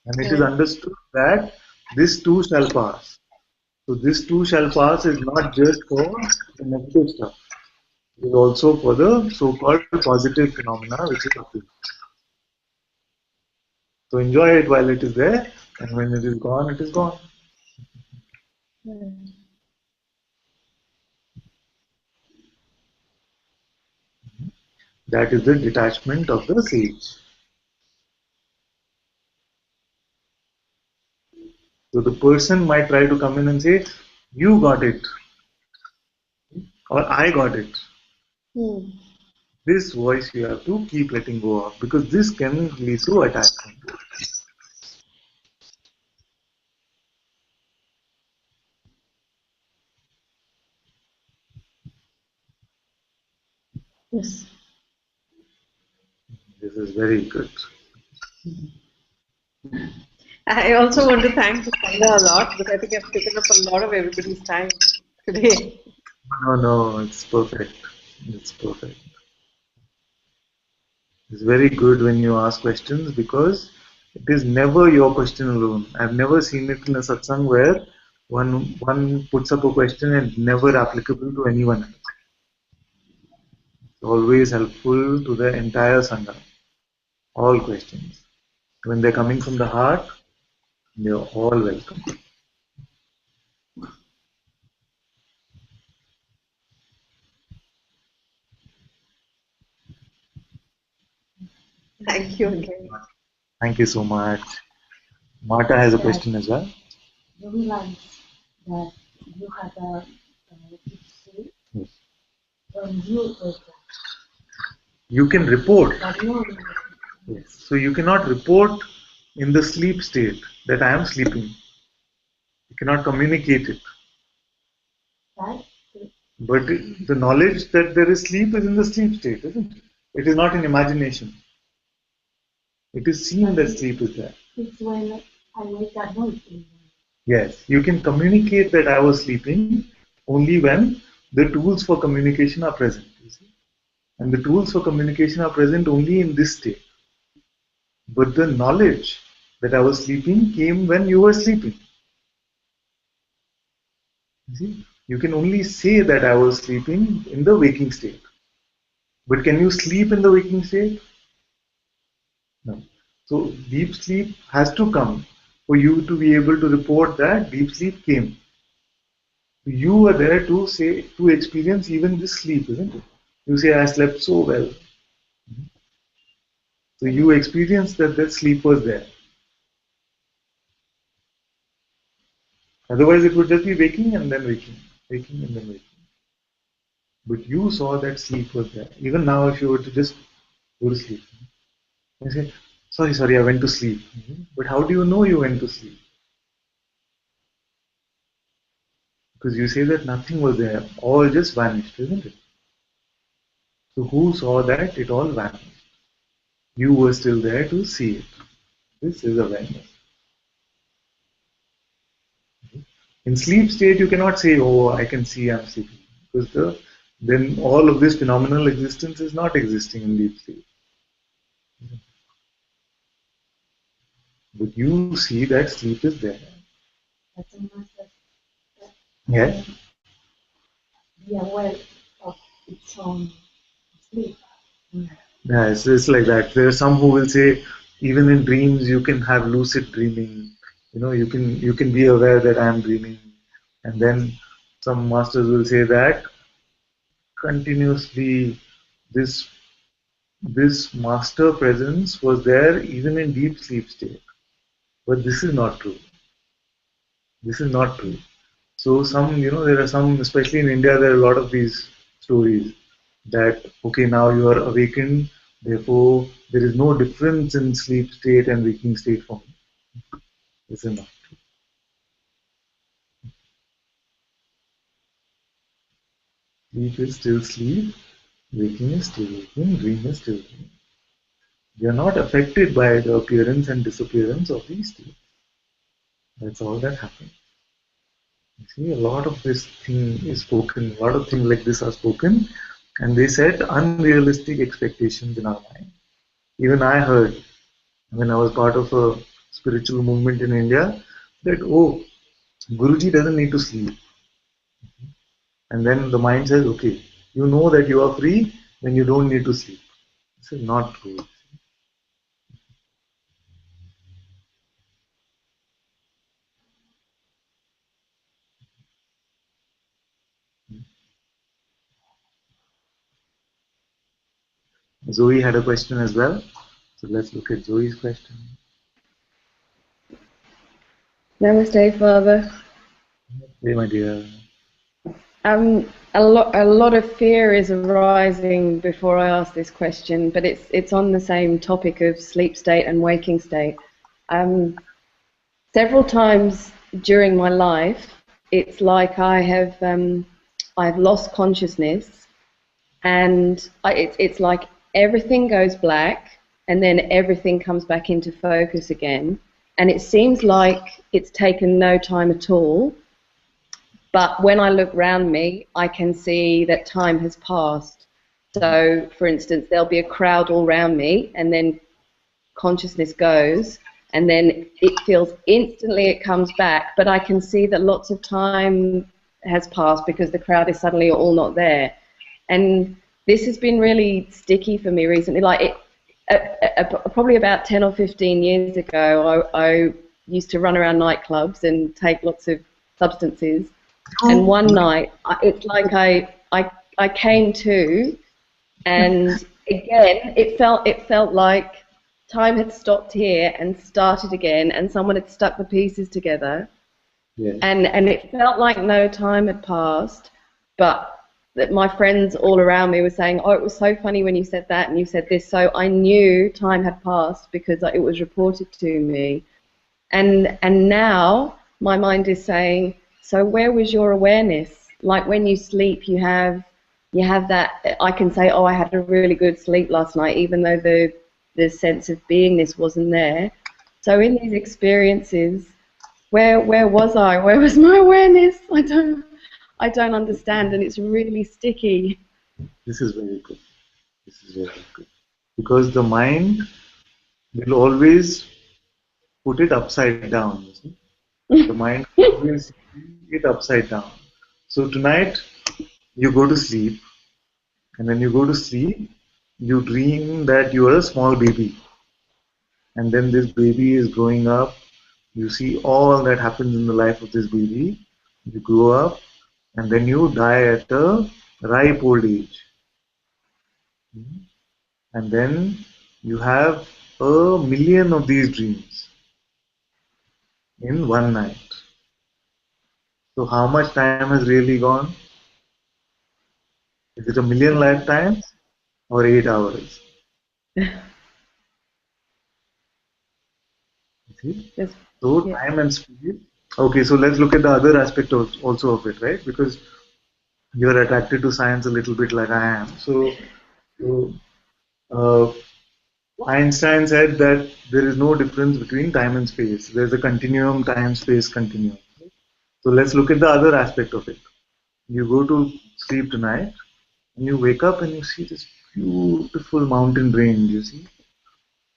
And it is understood that this too shall pass. So this too shall pass is not just for the negative stuff. It is also for the so-called positive phenomena which is happening. So enjoy it while it is there, and when it is gone, it is gone. That is the detachment of the sage. So the person might try to come in and say, you got it, or I got it. This voice you have to keep letting go of, because this can lead to attachment. Yes. This is very good. I also want to thank Sangha a lot, because I think I've taken up a lot of everybody's time today. No, it's perfect. It's perfect. It's very good when you ask questions, because it is never your question alone. I've never seen it in a satsang where one puts up a question and never applicable to anyone else. It's always helpful to the entire sangha. All questions. When they're coming from the heart, they're all welcome. Thank you again. Thank you so much. Marta has a question as well. You realize that you had a say Yes. when you wake up. You can report. But you Yes. So you cannot report in the sleep state that I am sleeping. You cannot communicate it. right? But the knowledge that there is sleep is in the sleep state, isn't it? It is not in imagination. It is seen that sleep is there. It's when I wake up nothing. Yes, you can communicate that I was sleeping only when the tools for communication are present. You see? And the tools for communication are present only in this state. But the knowledge that I was sleeping came when you were sleeping. You see? You can only say that I was sleeping in the waking state. But can you sleep in the waking state? No. So deep sleep has to come for you to be able to report that deep sleep came. You are there to say, to experience even this sleep, isn't it? You say, I slept so well. So you experience that sleep was there. Otherwise, it would just be waking and then waking, waking and then waking. But you saw that sleep was there. Even now, if you were to just go to sleep, you say, sorry, I went to sleep. But how do you know you went to sleep? Because you say that nothing was there, all just vanished, isn't it? So who saw that it all vanished? You were still there to see it. This is awareness. In sleep state, you cannot say, oh, I can see I'm sleeping. Because then all of this phenomenal existence is not existing in deep sleep. But you see that sleep is there. That's a master. Yeah. Be aware of its own sleep. Yeah, it's like that. There are some who will say, even in dreams, you can have lucid dreaming. You can be aware that I am dreaming. And then some masters will say that continuously this this master presence was there even in deep sleep state. But this is not true. This is not true. So there are some, especially in India, there are a lot of these stories that, okay, now you are awakened, therefore there is no difference in sleep state and waking state for me. This is not. Sleep is still sleep, waking is still waking, dream is still dream. They are not affected by the appearance and disappearance of these states. That's all that happens. You see, a lot of this thing is spoken, a lot of things like this are spoken, and they set unrealistic expectations in our mind. Even I heard when I was part of a spiritual movement in India that, oh, Guruji doesn't need to sleep. And then the mind says, okay, you know that you are free, then you don't need to sleep. This is not true. Zoe had a question as well. So let's look at Zoe's question. Namaste, Father. Hey, my dear. A lot of fear is arising before I ask this question, but it's on the same topic of sleep state and waking state. Several times during my life, it's like I've lost consciousness, and it's like everything goes black, and then everything comes back into focus again, and it seems like it's taken no time at all. But when I look around me, I can see that time has passed. So, for instance, there'll be a crowd all around me, and then consciousness goes, and then it feels instantly it comes back, but I can see that lots of time has passed because the crowd is suddenly all not there. And this has been really sticky for me recently. Like probably about 10 or 15 years ago, I used to run around nightclubs and take lots of substances. And one night, it's like I came to, and again, it felt like time had stopped here and started again, and someone had stuck the pieces together. Yes. And it felt like no time had passed, but that my friends all around me were saying, oh, it was so funny when you said that and you said this, so I knew time had passed because it was reported to me. And now my mind is saying, so where was your awareness? Like when you sleep, you have that, I can say, oh, I had a really good sleep last night, even though the sense of beingness wasn't there. So in these experiences, where was I? Where was my awareness? I don't understand, and it's really sticky. This is very good. This is very good. Because the mind will always put it upside down. You see? The mind always it upside down. So tonight you go to sleep, and when you go to sleep, you dream that you are a small baby, and then this baby is growing up. You see all that happens in the life of this baby. You grow up, and then you die at a ripe old age. And then you have a million of these dreams in one night. So how much time has really gone? Is it 1,000,000 lifetimes or 8 hours? See? Yes. So Yeah. time and speed. Okay, so let's look at the other aspect also of it, right? Because you're attracted to science a little bit like I am. So uh, Einstein said that there is no difference between time and space. There's a continuum, time-space continuum. So let's look at the other aspect of it. You go to sleep tonight and you wake up and you see this beautiful mountain range, you see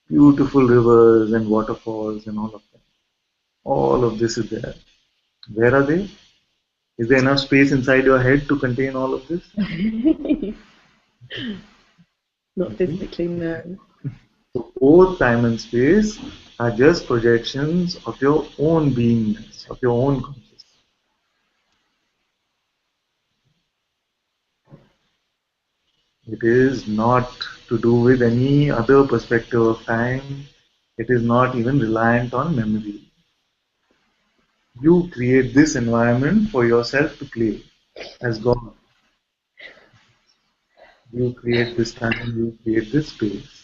beautiful rivers and waterfalls and all of that. All of this is there. Where are they? Is there enough space inside your head to contain all of this? Not physically, no. So both time and space are just projections of your own beingness, of your own consciousness. It is not to do with any other perspective of time. It is not even reliant on memory. You create this environment for yourself to play as God. You create this time, you create this space.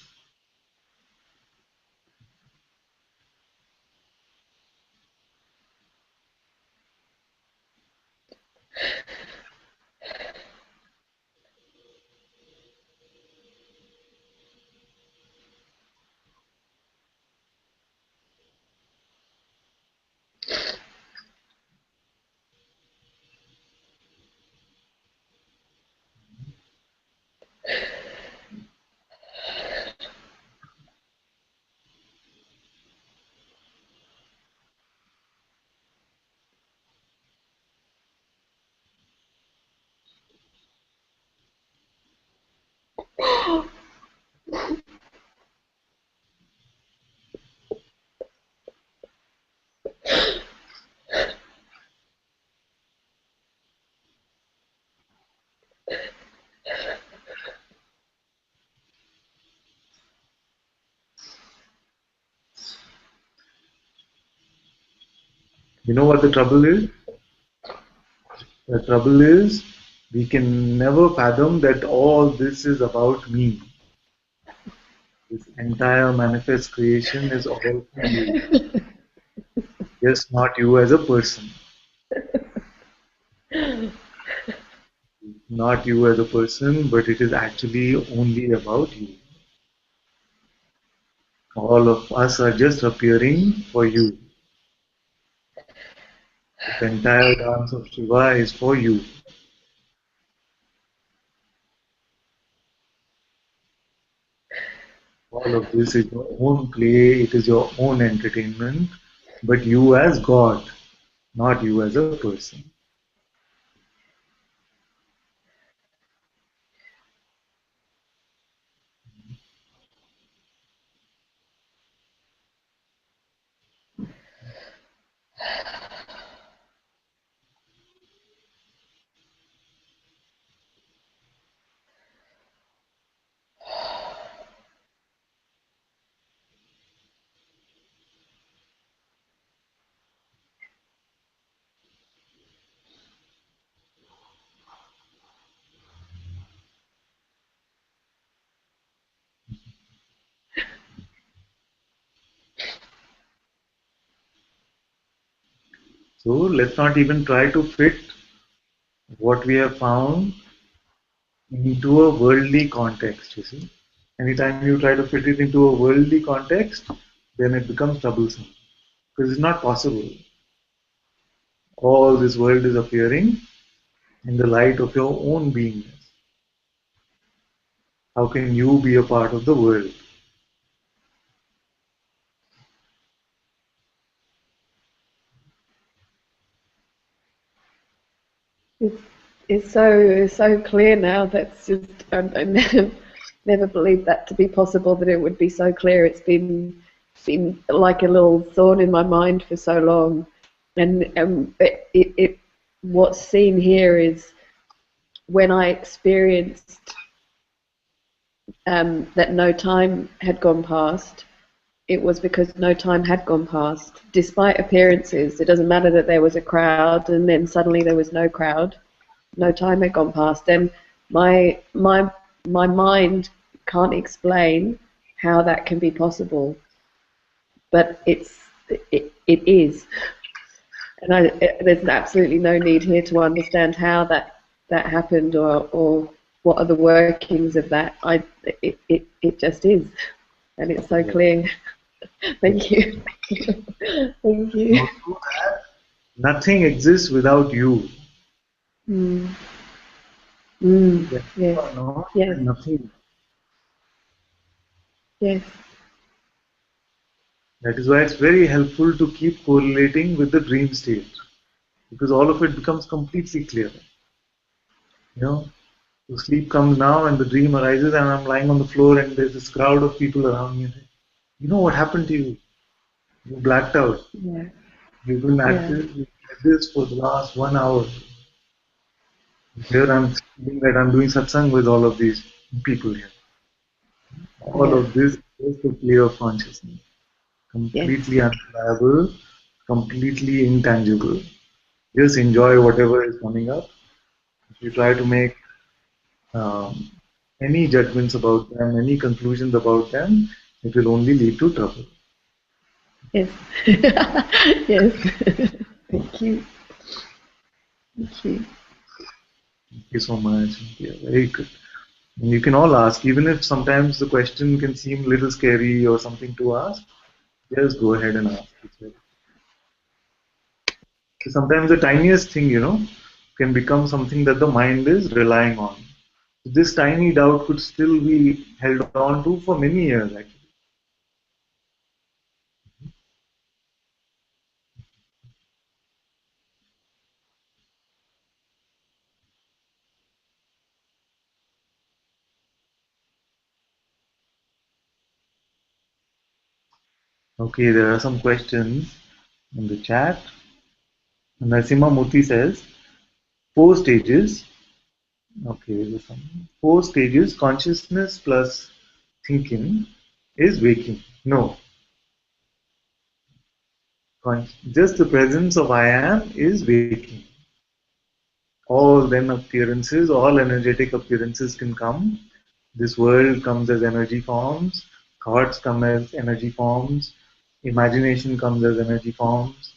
You know what the trouble is? The trouble is we can never fathom that all this is about me. This entire manifest creation is all for you, just not you as a person. Not you as a person, but it is actually only about you. All of us are just appearing for you. This entire dance of Shiva is for you. All of this is your own play, it is your own entertainment, but you as God, not you as a person. So let's not even try to fit what we have found into a worldly context, you see. Anytime you try to fit it into a worldly context, then it becomes troublesome. Because it's not possible. All this world is appearing in the light of your own beingness. How can you be a part of the world? It's, it's so clear now. That's just I never believed that to be possible. That it would be so clear. It's been like a little thorn in my mind for so long, and what's seen here is when I experienced that no time had gone past. it was because no time had gone past. Despite appearances, it doesn't matter that there was a crowd and then suddenly there was no crowd. No time had gone past, and my mind can't explain how that can be possible, but it is, and there's absolutely no need here to understand how that happened or what are the workings of that. It just is, and it's so clear. Thank you. Thank you. Nothing exists without you. Yes. No, Yes. nothing. Yes. That is why it's very helpful to keep correlating with the dream state, because all of it becomes completely clear. You know, the sleep comes now and the dream arises, and I'm lying on the floor and there's this crowd of people around me. You know what happened to you? You blacked out. Yeah. You've been at this for the last 1 hour. Here I'm feeling that I'm doing satsang with all of these people here. All of this is the play of consciousness. Completely undeniable, completely intangible. Just enjoy whatever is coming up. If you try to make any judgments about them, any conclusions about them, it will only lead to trouble. Yes. Yes. Thank you. Thank you. Thank you so much. Yeah, very good. And you can all ask, even if sometimes the question can seem a little scary or something to ask, just go ahead and ask. So sometimes the tiniest thing, can become something that the mind is relying on. So this tiny doubt could still be held on to for many years, actually. Okay, there are some questions in the chat. Narasimha Murthy says, 4 stages. Okay, there's some 4 stages. Consciousness plus thinking is waking. No. Just the presence of I am is waking. All then appearances, all energetic appearances can come. This world comes as energy forms. Thoughts come as energy forms. Imagination comes as energy forms.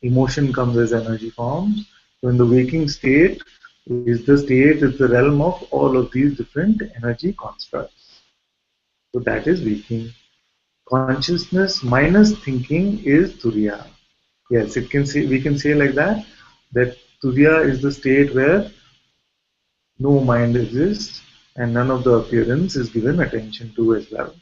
Emotion comes as energy forms. So in the waking state is the realm of all of these different energy constructs. So that is waking. Consciousness minus thinking is turiya. Yes, we can say like that turiya is the state where no mind exists and none of the appearance is given attention to as well.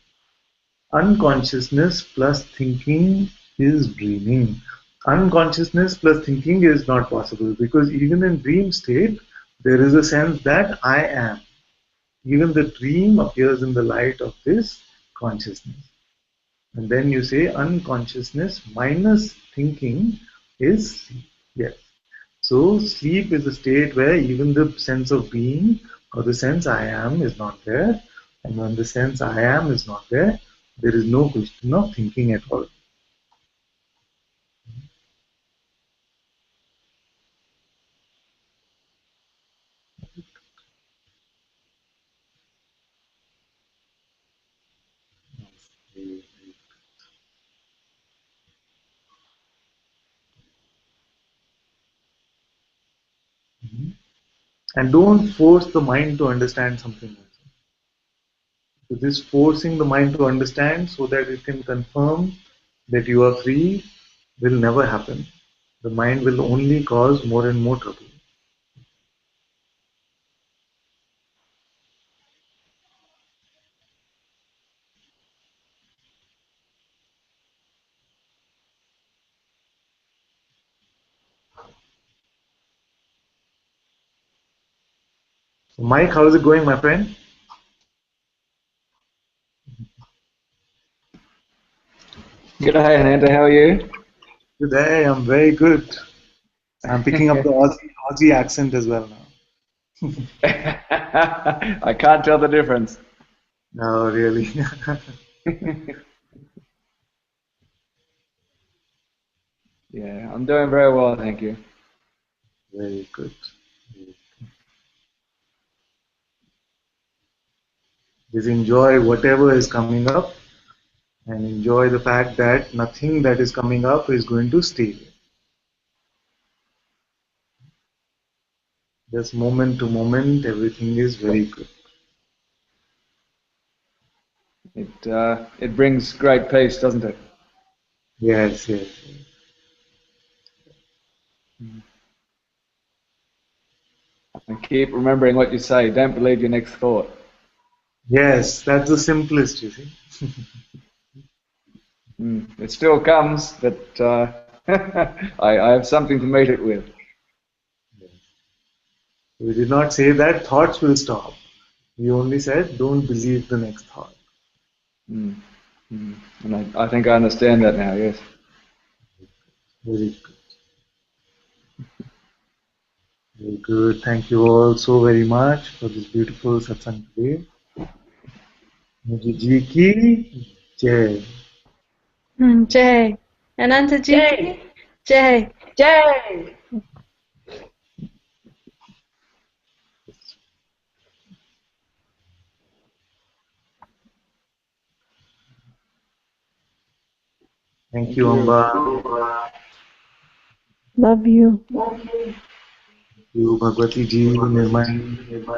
Unconsciousness plus thinking is dreaming. Unconsciousness plus thinking is not possible because even in dream state, there is a sense that I am. Even the dream appears in the light of this consciousness. And then you say unconsciousness minus thinking is sleep. Yes. So sleep is a state where even the sense of being or the sense I am is not there. And when the sense I am is not there, there is no question of thinking at all. And don't force the mind to understand something. So this forcing the mind to understand so that it can confirm that you are free will never happen. The mind will only cause more and more trouble. So Mike, how is it going, my friend? Good day, Ananda. How are you? Good day. I'm very good. I'm picking up the Aussie accent as well now. I can't tell the difference. No, really. Yeah, I'm doing very well, thank you. Very good. Just enjoy whatever is coming up and enjoy the fact that nothing that is coming up is going to stay. Just moment to moment, everything is very good. It brings great peace, doesn't it? Yes, yes. And keep remembering what you say. Don't believe your next thought. Yes, that's the simplest, you see. It still comes, but I have something to meet it with. We did not say that thoughts will stop. We only said don't believe the next thought. And I think I understand that now, yes. Very good. Very good. Thank you all so very much for this beautiful satsang today. Muji ji ki jai. Jai. Ananta ji ki Jai. Jai! Thank you, Amba. Love you. Thank you, Bhagwati ji, Nirmani.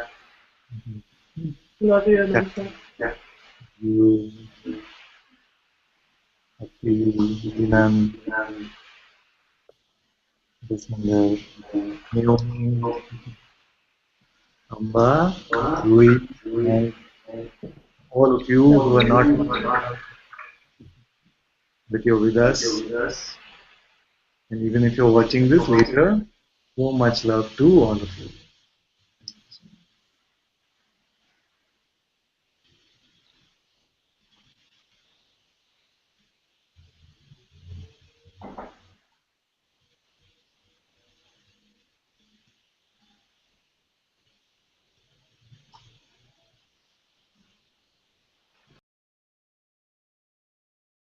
Love you, Thank Ananta. you, Happy, Dinan, Bismillah, Naomi, Amba, Rui, and all of you who are not, but you're with us. And even if you're watching this later, so much love to all of you.